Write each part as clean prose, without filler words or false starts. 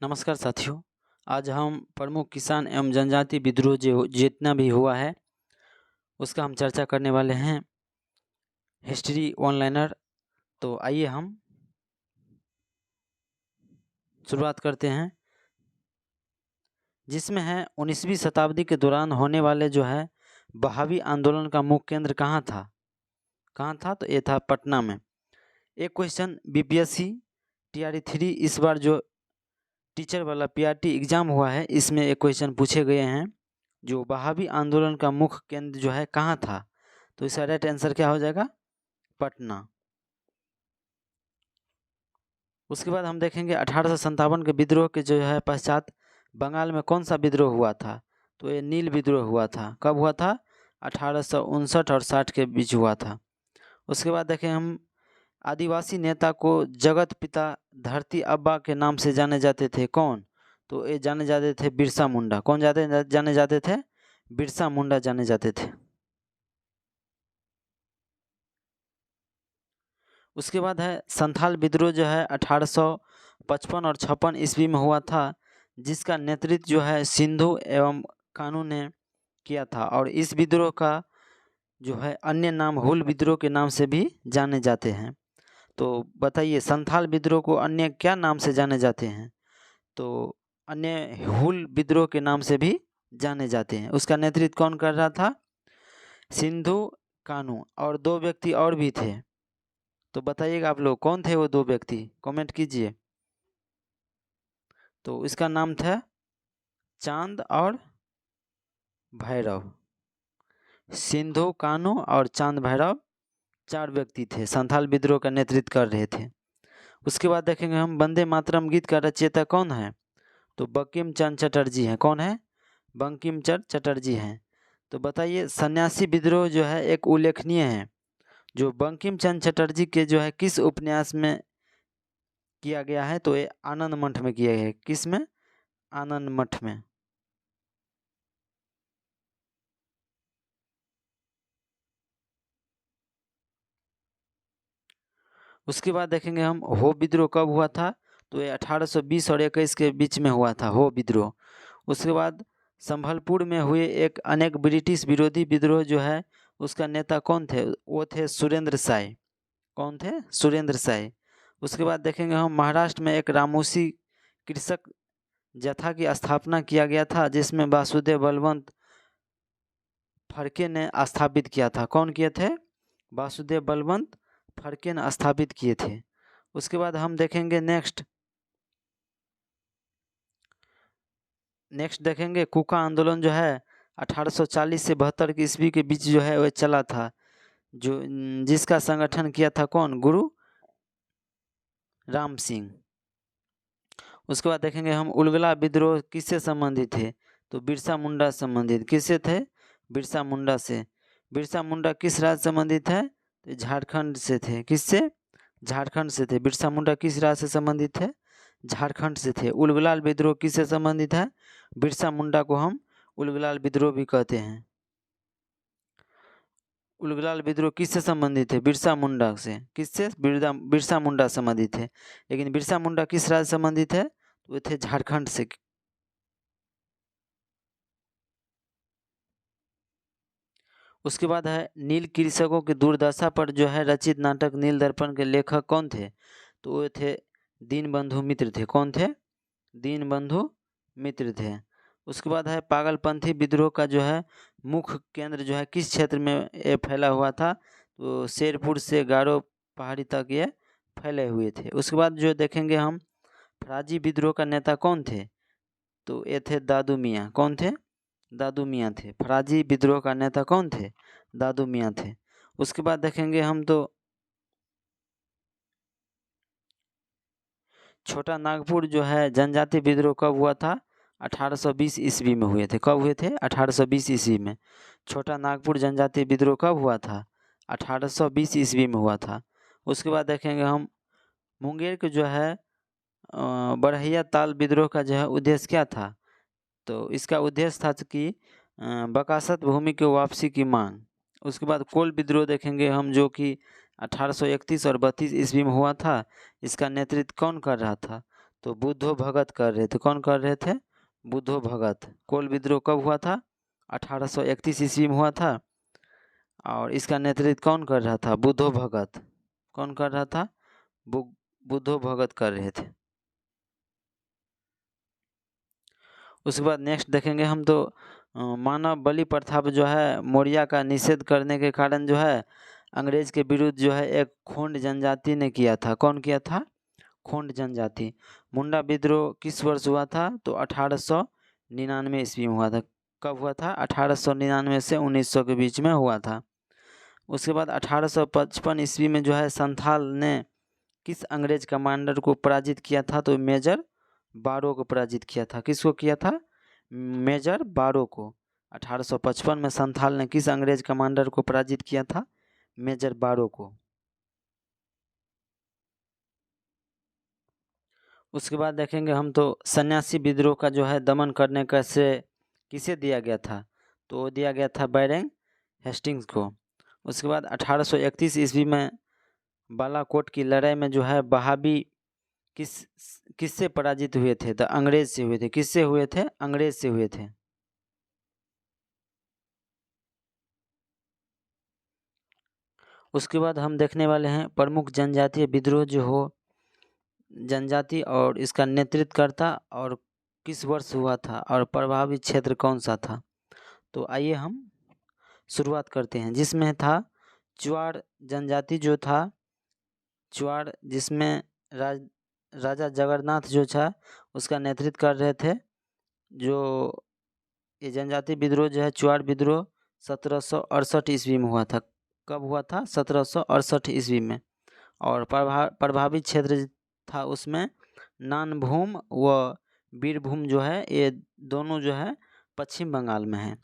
नमस्कार साथियों। आज हम प्रमुख किसान एवं जनजाति विद्रोह जो जितना भी हुआ है उसका हम चर्चा करने वाले हैं हिस्ट्री ऑनलाइनर। तो आइए हम शुरुआत करते हैं, जिसमें है 19वीं शताब्दी के दौरान होने वाले जो है बहावी आंदोलन का मुख्य केंद्र कहाँ था। तो ये था पटना में। एक क्वेश्चन बीपीएससी टीआरई 3 इस बार जो टीचर वाला पीआरटी एग्जाम हुआ है इसमें एक क्वेश्चन पूछे गए हैं, जो बहावी आंदोलन का मुख्य केंद्र जो है कहाँ था। तो इसका राइट आंसर क्या हो जाएगा? पटना। उसके बाद हम देखेंगे 1857 के विद्रोह के जो है पश्चात बंगाल में कौन सा विद्रोह हुआ था। तो ये नील विद्रोह हुआ था। कब हुआ था? 1859 और 60 के बीच हुआ था। उसके बाद देखें हम आदिवासी नेता को जगत पिता धरती अब्बा के नाम से जाने जाते थे। कौन? तो ये जाने जाते थे बिरसा मुंडा। कौन जाने जाते थे? बिरसा मुंडा जाने जाते थे। उसके बाद है संथाल विद्रोह जो है 1855 और 56 ईस्वी में हुआ था, जिसका नेतृत्व जो है सिंधु एवं कानू ने किया था। और इस विद्रोह का जो है अन्य नाम हुल विद्रोह के नाम से भी जाने जाते हैं। तो बताइए संथाल विद्रोह को अन्य क्या नाम से जाने जाते हैं? तो अन्य हुल विद्रोह के नाम से भी जाने जाते हैं। उसका नेतृत्व कौन कर रहा था? सिंधु कानू। और दो व्यक्ति और भी थे। तो बताइएगा आप लोग कौन थे वो दो व्यक्ति, कमेंट कीजिए। तो इसका नाम था चांद और भैरव। सिंधु कानू और चांद भैरव चार व्यक्ति थे, संथाल विद्रोह का नेतृत्व कर रहे थे। उसके बाद देखेंगे हम वंदे मातरम गीत का रचयिता कौन है। तो बंकिम चंद्र चटर्जी हैं। कौन है? बंकिम चंद्र चटर्जी हैं। तो बताइए सन्यासी विद्रोह जो है एक उल्लेखनीय है, जो बंकिम चंद्र चटर्जी के जो है किस उपन्यास में किया गया है। तो ये आनंद मठ में किया गया है। किस में? आनंद मठ में। उसके बाद देखेंगे हम हो विद्रोह कब हुआ था। तो ये 1820 और 21 के बीच में हुआ था हो विद्रोह। उसके बाद संभलपुर में हुए एक अनेक ब्रिटिश विरोधी विद्रोह जो है उसका नेता कौन थे? वो थे सुरेंद्र साय। कौन थे? सुरेंद्र साय। उसके बाद देखेंगे हम महाराष्ट्र में एक रामोसी कृषक जत्था की स्थापना किया गया था, जिसमें वासुदेव बलवंत फड़के ने स्थापित किया था। कौन किए थे? वासुदेव बलवंत फड़के ने स्थापित किए थे। उसके बाद हम देखेंगे नेक्स्ट देखेंगे कुका आंदोलन जो है 1840 से 72 की ईस्वी के बीच जो है वह चला था, जो जिसका संगठन किया था कौन? गुरु राम सिंह। उसके बाद देखेंगे हम उलगला विद्रोह किससे संबंधित थे। तो बिरसा मुंडा संबंधित। किससे थे? बिरसा मुंडा से। बिरसा मुंडा किस राज्य संबंधित है? तो झारखंड से थे। किससे? झारखंड से थे। बिरसा मुंडा किस राज्य से संबंधित थे? झारखंड से थे। उलगलाल विद्रोह किससे संबंधित है? बिरसा मुंडा को हम उलगलाल विद्रोह भी कहते हैं। उलगलाल विद्रोह किससे संबंधित है? बिरसा मुंडा से। किससे? बिरसा मुंडा संबंधित है। लेकिन बिरसा मुंडा किस राज्य से संबंधित है? तो वे थे झारखंड से। उसके बाद है नील कृषकों की दुर्दशा पर जो है रचित नाटक नील दर्पण के लेखक कौन थे? तो वे थे दीनबंधु मित्र थे। कौन थे? दीनबंधु मित्र थे। उसके बाद है पागलपंथी विद्रोह का जो है मुख्य केंद्र जो है किस क्षेत्र में ये फैला हुआ था। तो शेरपुर से गारो पहाड़ी तक ये फैले हुए थे। उसके बाद जो देखेंगे हम फराजी विद्रोह का नेता कौन थे। तो ये थे दादू मियाँ। कौन थे? दादू मियाँ थे। फराजी विद्रोह का नेता कौन थे? दादू मियाँ थे। उसके बाद देखेंगे हम तो छोटा नागपुर जो है जनजाति विद्रोह कब हुआ था? 1820 ईस्वी में हुए थे। कब हुए थे? 1820 ईस्वी में। छोटा नागपुर जनजाति विद्रोह कब हुआ था? 1820 ईस्वी में हुआ था। उसके बाद देखेंगे हम मुंगेर के जो है बरहिया ताल विद्रोह का जो है उद्देश्य क्या था। तो इसका उद्देश्य था कि बकासत भूमि की वापसी की मांग। उसके बाद कोल विद्रोह देखेंगे हम, जो कि 1831 और 32 ईस्वी में हुआ था। इसका नेतृत्व कौन कर रहा था? तो बुद्धो भगत कर रहे थे। कौन कर रहे थे? बुद्धो भगत। कोल विद्रोह कब हुआ था? 1831 ईस्वी में हुआ था और इसका नेतृत्व कौन कर रहा था? बुद्धो भगत। कौन कर रहा था? बुद्धो भगत कर रहे थे। उसके बाद नेक्स्ट देखेंगे हम तो मानव बलि प्रथा जो है मौर्य का निषेध करने के कारण जो है अंग्रेज के विरुद्ध जो है एक खोंड जनजाति ने किया था। कौन किया था? खोंड जनजाति। मुंडा विद्रोह किस वर्ष हुआ था? तो 1899 ईस्वी में हुआ था। कब हुआ था? 1899 से 1900 के बीच में हुआ था। उसके बाद 1855 ईस्वी में जो है संथाल ने किस अंग्रेज कमांडर को पराजित किया था? तो मेजर बारो को पराजित किया था। किसको किया था? मेजर बारो को। 1855 में संथाल ने किस अंग्रेज कमांडर को पराजित किया था? मेजर बारो को। उसके बाद देखेंगे हम तो सन्यासी विद्रोह का जो है दमन करने का श्रेय किसे दिया गया था? तो दिया गया था बैरंग हेस्टिंग्स को। उसके बाद 1831 ईस्वी में बालाकोट की लड़ाई में जो है बहाबी किससे पराजित हुए थे? तो अंग्रेज से हुए थे। किससे हुए थे? अंग्रेज से हुए थे। उसके बाद हम देखने वाले हैं प्रमुख जनजातीय विद्रोह जो हो जनजाति और इसका नेतृत्वकर्ता और किस वर्ष हुआ था और प्रभावित क्षेत्र कौन सा था। तो आइए हम शुरुआत करते हैं जिसमें था चुआड़ जनजाति जो था। चुआड़ जिसमें राजा जगन्नाथ जो था उसका नेतृत्व कर रहे थे। जो ये जनजाति विद्रोह जो है चुआड़ विद्रोह 1768 ईस्वी में हुआ था। कब हुआ था? 1768 ईस्वी में। और प्रभावित क्षेत्र था उसमें नानभूम व बीरभूम जो है ये दोनों जो है पश्चिम बंगाल में है।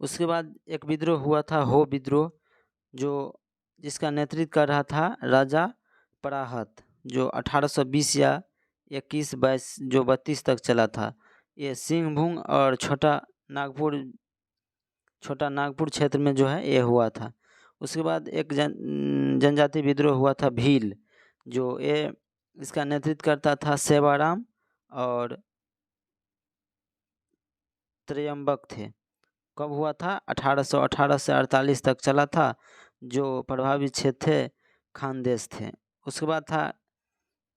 उसके बाद एक विद्रोह हुआ था हो विद्रोह जो जिसका नेतृत्व कर रहा था राजा पराहत जो 1820 या 21-22 जो 32 तक चला था। ये सिंहभूम और छोटा नागपुर क्षेत्र में जो है ये हुआ था। उसके बाद एक जनजाति विद्रोह हुआ था भील जो ये इसका नेतृत्व करता था सेवाराम और त्रयंबक थे। कब हुआ था? 1818 से 48 तक चला था। जो प्रभावित क्षेत्र थे खानदेश थे। उसके बाद था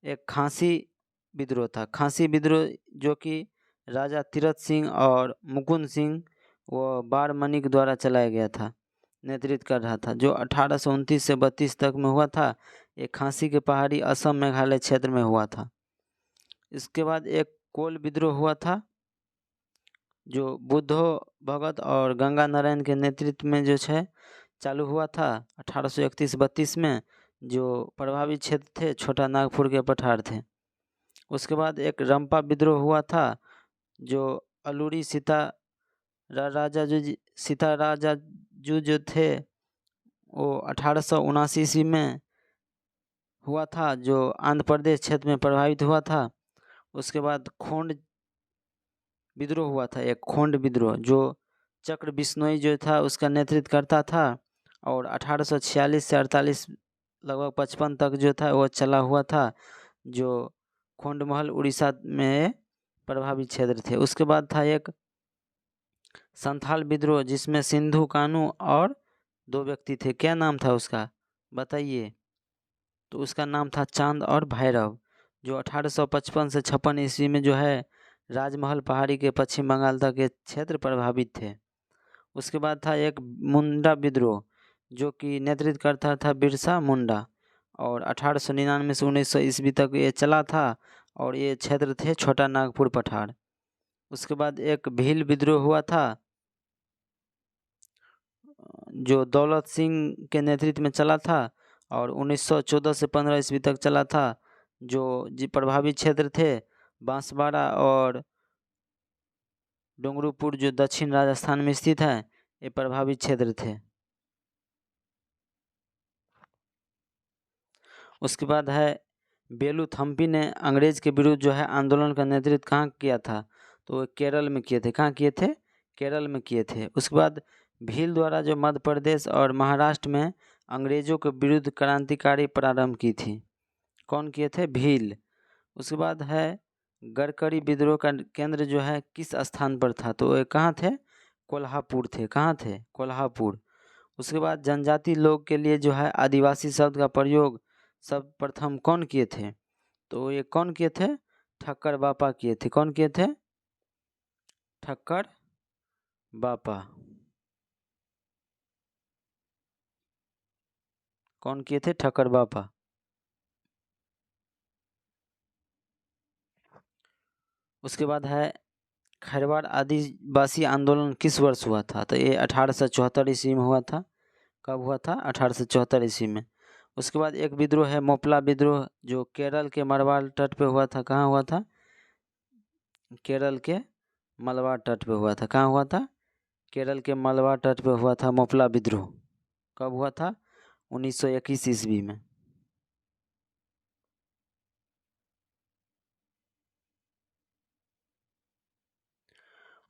एक खांसी विद्रोह था। खांसी विद्रोह जो कि राजा तीरथ सिंह और मुकुंद सिंह व बारमणिक द्वारा चलाया गया था, नेतृत्व कर रहा था। जो 1829 से 32 तक में हुआ था। ये खांसी के पहाड़ी असम मेघालय क्षेत्र में हुआ था। इसके बाद एक कोल विद्रोह हुआ था जो बुद्धो भगत और गंगा नारायण के नेतृत्व में जो है चालू हुआ था 1831-32 में। जो प्रभावित क्षेत्र थे छोटा नागपुर के पठार थे। उसके बाद एक रंपा विद्रोह हुआ था जो अलूरी सीता राजा जो थे वो 1879 ईस्वी में हुआ था जो आंध्र प्रदेश क्षेत्र में प्रभावित हुआ था। उसके बाद खोंड विद्रोह हुआ था एक खोंड विद्रोह जो चक्र बिश्नोई जो था उसका नेतृत्व करता था और 1846 से 48 लगभग 55 तक जो था वो चला हुआ था। जो खोंडमहल उड़ीसा में प्रभावित क्षेत्र थे। उसके बाद था एक संथाल विद्रोह जिसमें सिंधु कानू और 2 व्यक्ति थे। क्या नाम था उसका बताइए? तो उसका नाम था चांद और भैरव जो 1855 से 56 ईस्वी में जो है राजमहल पहाड़ी के पश्चिम बंगाल तक के क्षेत्र प्रभावित थे। उसके बाद था एक मुंडा विद्रोह जो कि नेतृत्व करता था बिरसा मुंडा और 1899 से 1900 ईस्वी तक ये चला था और ये क्षेत्र थे छोटा नागपुर पठार। उसके बाद एक भील विद्रोह हुआ था जो दौलत सिंह के नेतृत्व में चला था और 1914 से 15 ईस्वी तक चला था। जो प्रभावित क्षेत्र थे बांसवाड़ा और डोंगरूपुर जो दक्षिण राजस्थान में स्थित है ये प्रभावित क्षेत्र थे। उसके बाद है बेलूथम्पी ने अंग्रेज के विरुद्ध जो है आंदोलन का नेतृत्व कहाँ किया था? तो केरल में किए थे। कहाँ किए थे? केरल में किए थे। उसके बाद भील द्वारा जो मध्य प्रदेश और महाराष्ट्र में अंग्रेजों के विरुद्ध क्रांतिकारी प्रारंभ की थी। कौन किए थे? भील। उसके बाद है गडकरी विद्रोह का केंद्र जो है किस स्थान पर था, तो ये कहाँ थे, कोल्हापुर थे, कहाँ थे, कोल्हापुर। उसके बाद जनजाति लोग के लिए जो है आदिवासी शब्द का प्रयोग सर्वप्रथम कौन किए थे, तो ये कौन किए थे, ठक्कर बापा किए थे। कौन किए थे, ठक्कर बापा। कौन किए थे, ठक्कर बापा। उसके बाद है खैरवाड़ आदिवासी आंदोलन किस वर्ष हुआ था, तो ये 1874 ईस्वी में हुआ था। कब हुआ था, 1874 ईस्वी में। उसके बाद एक विद्रोह है मोपला विद्रोह, जो केरल के मलबार तट पे हुआ था। कहाँ हुआ था, केरल के मलबार तट पे हुआ था। कहाँ हुआ था, केरल के मलबार तट पे हुआ था मोपला विद्रोह। कब हुआ था, 1921 ईस्वी में।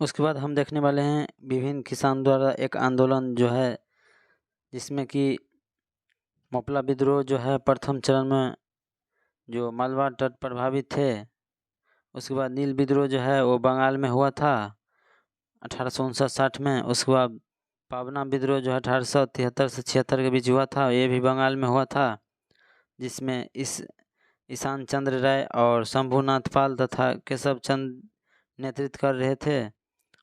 उसके बाद हम देखने वाले हैं विभिन्न किसान द्वारा एक आंदोलन जो है, जिसमें कि मोपला विद्रोह जो है प्रथम चरण में जो मालवा तट प्रभावित थे। उसके बाद नील विद्रोह जो है वो बंगाल में हुआ था 1859-60 में। उसके बाद पावना विद्रोह जो है 1873 से 76 के बीच हुआ था, ये भी बंगाल में हुआ था, जिसमें ईशान चंद्र राय और शंभुनाथ पाल तथा केशव चंद नेतृत्व कर रहे थे।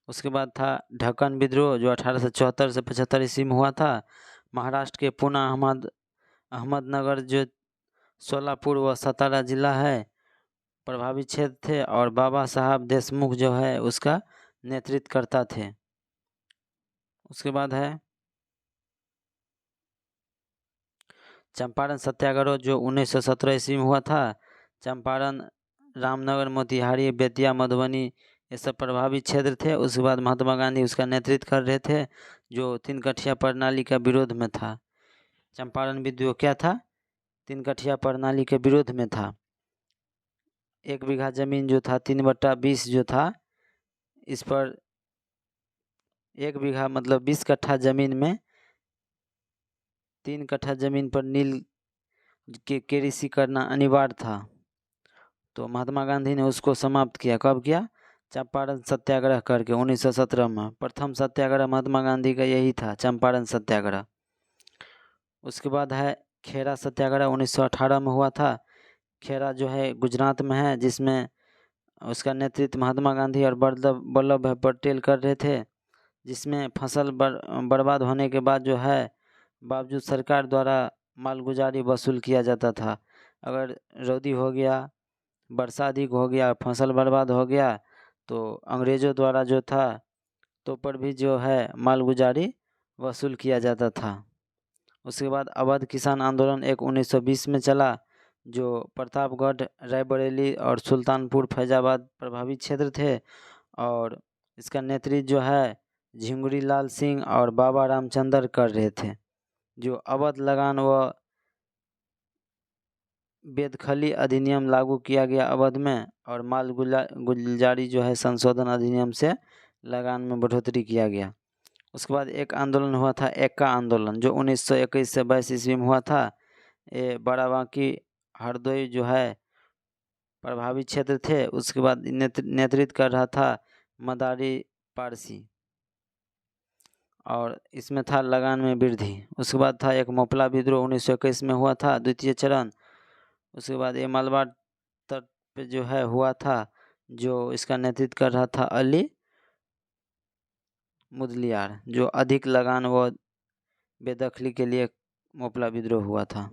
उसके बाद था ढक्कन विद्रोह, जो 1874 से 75 ईस्वी में हुआ था। महाराष्ट्र के पूना अहमदनगर जो सोलापुर व सतारा जिला है प्रभावित क्षेत्र थे, और बाबा साहब देशमुख जो है उसका नेतृत्व करता थे। उसके बाद है चंपारण सत्याग्रह, जो 1917 ईस्वी में हुआ था। चंपारण, रामनगर, मोतिहारी, बेतिया, मधुबनी ये सब प्रभावित क्षेत्र थे। उसके बाद महात्मा गांधी उसका नेतृत्व कर रहे थे, जो तीन कठिया प्रणाली का विरोध में था। चंपारण विद्रोह क्या था, तीन कठिया प्रणाली के विरोध में था। 1 बीघा जमीन जो था 3/20 जो था, इस पर 1 बीघा मतलब 20 कट्ठा जमीन में 3 कट्ठा जमीन पर नील के कृषि करना अनिवार्य था। तो महात्मा गांधी ने उसको समाप्त किया। कब किया, चंपारण सत्याग्रह करके 1917 में। प्रथम सत्याग्रह महात्मा गांधी का यही था, चंपारण सत्याग्रह। उसके बाद है खेरा सत्याग्रह, 1918 में हुआ था। खेरा जो है गुजरात में है, जिसमें उसका नेतृत्व महात्मा गांधी और वल्लभ भाई पटेल कर रहे थे, जिसमें फसल बर्बाद होने के बाद जो है बावजूद सरकार द्वारा मालगुजारी वसूल किया जाता था। अगर रौदी हो गया, वर्षा अधिक हो गया, फसल बर्बाद हो गया, तो अंग्रेज़ों द्वारा जो था तो पर भी जो है मालगुजारी वसूल किया जाता था। उसके बाद अवध किसान आंदोलन एक 1920 में चला, जो प्रतापगढ़, रायबरेली और सुल्तानपुर फैजाबाद प्रभावित क्षेत्र थे, और इसका नेतृत्व जो है झिंगुरी लाल सिंह और बाबा रामचंद्र कर रहे थे। जो अवध लगान व बेदखली अधिनियम लागू किया गया अवध में, और माल गुलजारी जो है संशोधन अधिनियम से लगान में बढ़ोतरी किया गया। उसके बाद एक आंदोलन हुआ था एक्का आंदोलन, जो 1921 से 22 ईस्वी में हुआ था। ये बाराबांकी, हरदोई जो है प्रभावित क्षेत्र थे। उसके बाद नेतृत्व कर रहा था मदारी पारसी, और इसमें था लगान में वृद्धि। उसके बाद था एक मोपला विद्रोह, 1921 में हुआ था, द्वितीय चरण। उसके बाद ये मालवा तट पे जो है हुआ था, जो इसका नेतृत्व कर रहा था अली मुदलियार, जो अधिक लगान व बेदखली के लिए मोपला विद्रोह हुआ था।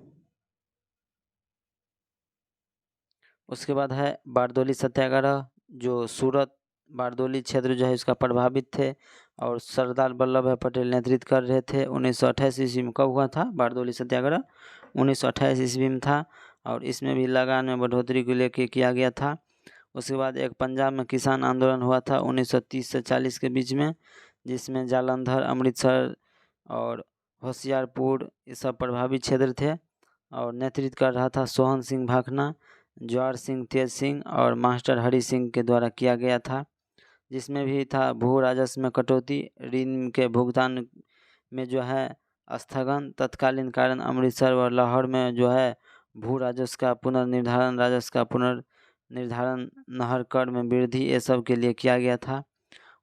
उसके बाद है बारदोली सत्याग्रह, जो सूरत बारदोली क्षेत्र जो है इसका प्रभावित थे, और सरदार वल्लभ भाई पटेल नेतृत्व कर रहे थे। 1928 ईस्वी में कब हुआ था बारदोली सत्याग्रह, 1928 ईस्वी में था, और इसमें भी लगान में बढ़ोतरी को लेकर किया गया था। उसके बाद एक पंजाब में किसान आंदोलन हुआ था 1930 से 40 के बीच में, जिसमें जालंधर, अमृतसर और होशियारपुर ये सब प्रभावित क्षेत्र थे, और नेतृत्व कर रहा था सोहन सिंह भाखना, जवाहर सिंह, तेज सिंह और मास्टर हरि सिंह के द्वारा किया गया था। जिसमें भी था भू राजस्व में कटौती, ऋण के भुगतान में जो है स्थगन, तत्कालीन कारण अमृतसर व लाहौर में जो है भू राजस्व का पुनर्निर्धारण, राजस्व का निर्धारण, नहर कर में वृद्धि, ये सब के लिए किया गया था।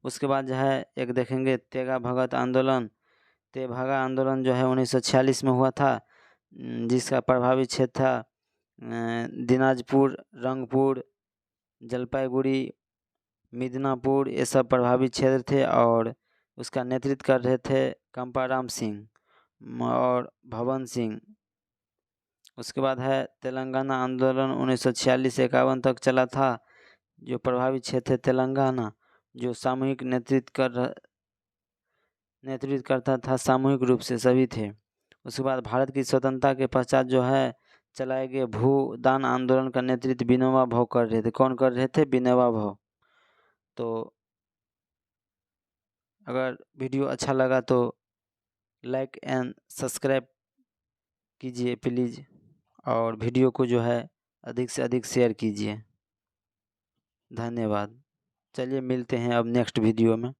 उसके बाद जो है एक देखेंगे तेगा भगत आंदोलन। तेभागा आंदोलन जो है 1946 में हुआ था, जिसका प्रभावी क्षेत्र था दिनाजपुर, रंगपुर, जलपाईगुड़ी, मिदनापुर, ये सब प्रभावित क्षेत्र थे। और उसका नेतृत्व कर रहे थे कंपाराम सिंह और भवन सिंह। उसके बाद है तेलंगाना आंदोलन 1946 से 51 तक चला था, जो प्रभावित क्षेत्र है तेलंगाना, जो सामूहिक नेतृत्व करता था, सामूहिक रूप से सभी थे। उसके बाद भारत की स्वतंत्रता के पश्चात जो है चलाए गए भूदान आंदोलन का नेतृत्व विनोबा भावे कर रहे थे। कौन कर रहे थे? विनोबा भावे। तो अगर वीडियो अच्छा लगा तो लाइक एंड सब्सक्राइब कीजिए प्लीज़, और वीडियो को जो है अधिक से अधिक शेयर कीजिए। धन्यवाद। चलिए मिलते हैं अब नेक्स्ट वीडियो में।